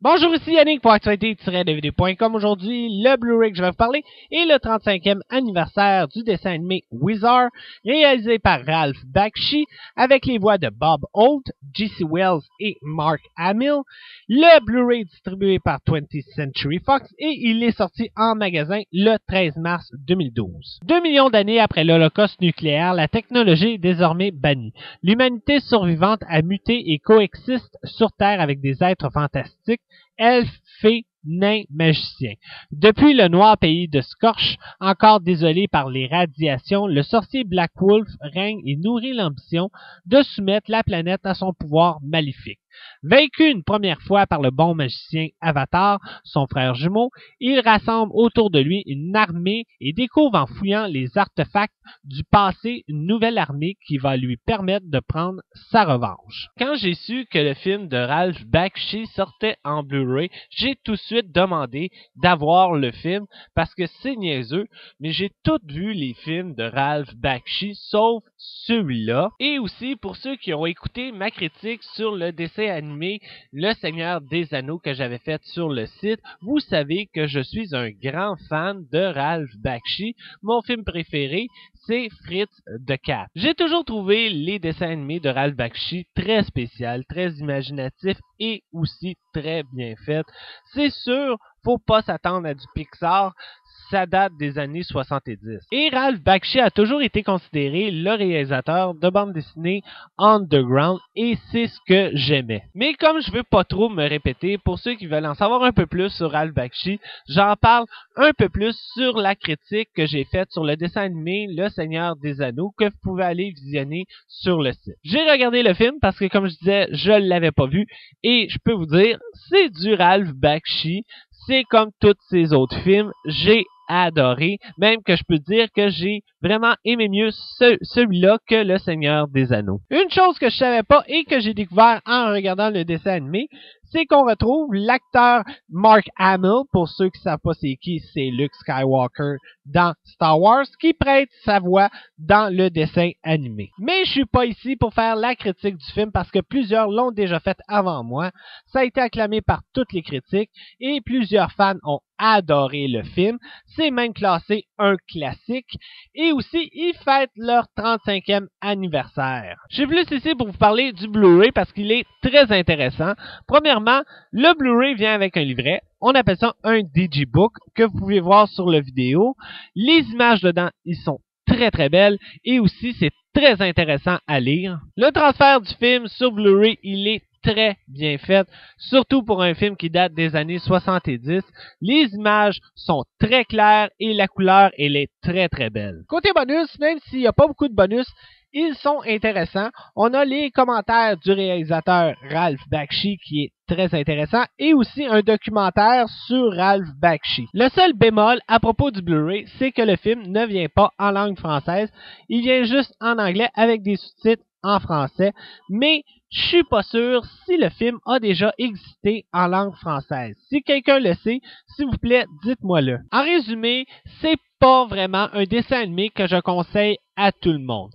Bonjour, ici Yannick pour actualité-dvd.com. Aujourd'hui, le Blu-ray que je vais vous parler est le 35e anniversaire du dessin animé Wizard, réalisé par Ralph Bakshi, avec les voix de Bob Holt, J.C. Wells et Mark Hamill. Le Blu-ray est distribué par 20th Century Fox et il est sorti en magasin le 13 mars 2012. 2 millions d'années après l'Holocauste nucléaire, la technologie est désormais bannie. L'humanité survivante a muté et coexiste sur Terre avec des êtres fantastiques, elfes, fées, nains, magiciens. Depuis le noir pays de Scorch, encore désolé par les radiations, le sorcier Black Wolf règne et nourrit l'ambition de soumettre la planète à son pouvoir maléfique. Vaincu une première fois par le bon magicien Avatar, son frère jumeau, il rassemble autour de lui une armée et découvre en fouillant les artefacts du passé une nouvelle armée qui va lui permettre de prendre sa revanche. Quand j'ai su que le film de Ralph Bakshi sortait en Blu-ray, j'ai tout de suite demandé d'avoir le film parce que c'est niaiseux, mais j'ai tout vu les films de Ralph Bakshi sauf celui-là. Et aussi pour ceux qui ont écouté ma critique sur le dessin animé Le Seigneur des Anneaux que j'avais fait sur le site, vous savez que je suis un grand fan de Ralph Bakshi. Mon film préféré, c'est Fritz the Cat. J'ai toujours trouvé les dessins animés de Ralph Bakshi très spéciaux, très imaginatifs et aussi très bien faits. C'est sûr, faut pas s'attendre à du Pixar. Ça date des années 70. Et Ralph Bakshi a toujours été considéré le réalisateur de bande dessinée underground et c'est ce que j'aimais. Mais comme je veux pas trop me répéter, pour ceux qui veulent en savoir un peu plus sur Ralph Bakshi, j'en parle un peu plus sur la critique que j'ai faite sur le dessin animé Le Seigneur des Anneaux que vous pouvez aller visionner sur le site. J'ai regardé le film parce que comme je disais, je l'avais pas vu et je peux vous dire, c'est du Ralph Bakshi. C'est comme tous ces autres films, j'ai adoré, même que je peux dire que j'ai vraiment aimé mieux celui-là que Le Seigneur des Anneaux. Une chose que je savais pas et que j'ai découvert en regardant le dessin animé, c'est qu'on retrouve l'acteur Mark Hamill, pour ceux qui savent pas c'est qui, c'est Luke Skywalker dans Star Wars, qui prête sa voix dans le dessin animé. Mais je suis pas ici pour faire la critique du film parce que plusieurs l'ont déjà fait avant moi. Ça a été acclamé par toutes les critiques et plusieurs fans ont adoré le film. C'est même classé un classique. Et aussi, ils fêtent leur 35e anniversaire. Je suis plus ici pour vous parler du Blu-ray parce qu'il est très intéressant. Premièrement, le Blu-ray vient avec un livret. On appelle ça un Digibook que vous pouvez voir sur la vidéo. Les images dedans, ils sont très très belles et aussi c'est très intéressant à lire. Le transfert du film sur Blu-ray, il est très bien fait, surtout pour un film qui date des années 70. Les images sont très claires et la couleur, elle est très très belle. Côté bonus, même s'il n'y a pas beaucoup de bonus, ils sont intéressants. On a les commentaires du réalisateur Ralph Bakshi qui est très intéressant et aussi un documentaire sur Ralph Bakshi. Le seul bémol à propos du Blu-ray, c'est que le film ne vient pas en langue française. Il vient juste en anglais avec des sous-titres en français, mais je suis pas sûr si le film a déjà existé en langue française. Si quelqu'un le sait, s'il vous plaît, dites-moi-le. En résumé, c'est pas vraiment un dessin animé que je conseille à tout le monde.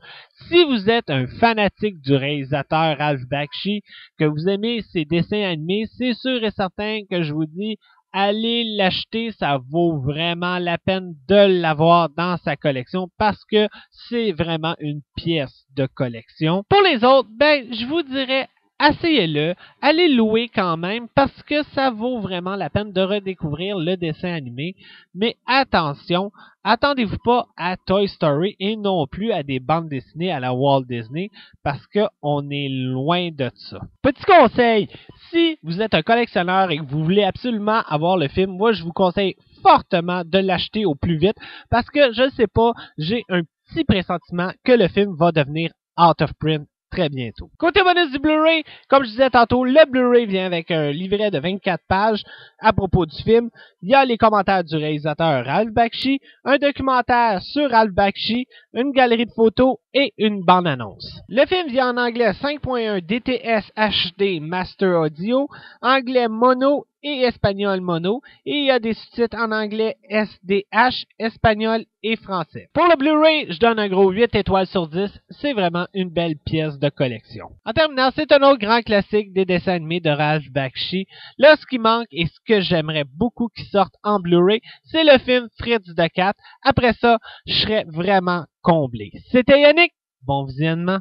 Si vous êtes un fanatique du réalisateur Ralph Bakshi, que vous aimez ses dessins animés, c'est sûr et certain que je vous dis, allez l'acheter, ça vaut vraiment la peine de l'avoir dans sa collection parce que c'est vraiment une pièce de collection. Pour les autres, je vous dirais, essayez-le, allez louer quand même parce que ça vaut vraiment la peine de redécouvrir le dessin animé. Mais attention, attendez-vous pas à Toy Story et non plus à des bandes dessinées à la Walt Disney parce qu'on est loin de ça. Petit conseil, si vous êtes un collectionneur et que vous voulez absolument avoir le film, moi je vous conseille fortement de l'acheter au plus vite parce que je ne sais pas, j'ai un petit pressentiment que le film va devenir out of print très bientôt. Côté bonus du Blu-ray, comme je disais tantôt, le Blu-ray vient avec un livret de 24 pages à propos du film. Il y a les commentaires du réalisateur Ralph Bakshi, un documentaire sur Ralph Bakshi, une galerie de photos et une bande-annonce. Le film vient en anglais 5.1 DTS HD Master Audio, anglais mono et espagnol mono, et il y a des sous-titres en anglais, SDH, espagnol et français. Pour le Blu-ray, je donne un gros 8 étoiles sur 10, c'est vraiment une belle pièce de collection. En terminant, c'est un autre grand classique des dessins animés de Ralph Bakshi. Là, ce qui manque et ce que j'aimerais beaucoup qu'il sorte en Blu-ray, c'est le film Fritz de 4. Après ça, je serais vraiment comblé. C'était Yannick, bon visionnement.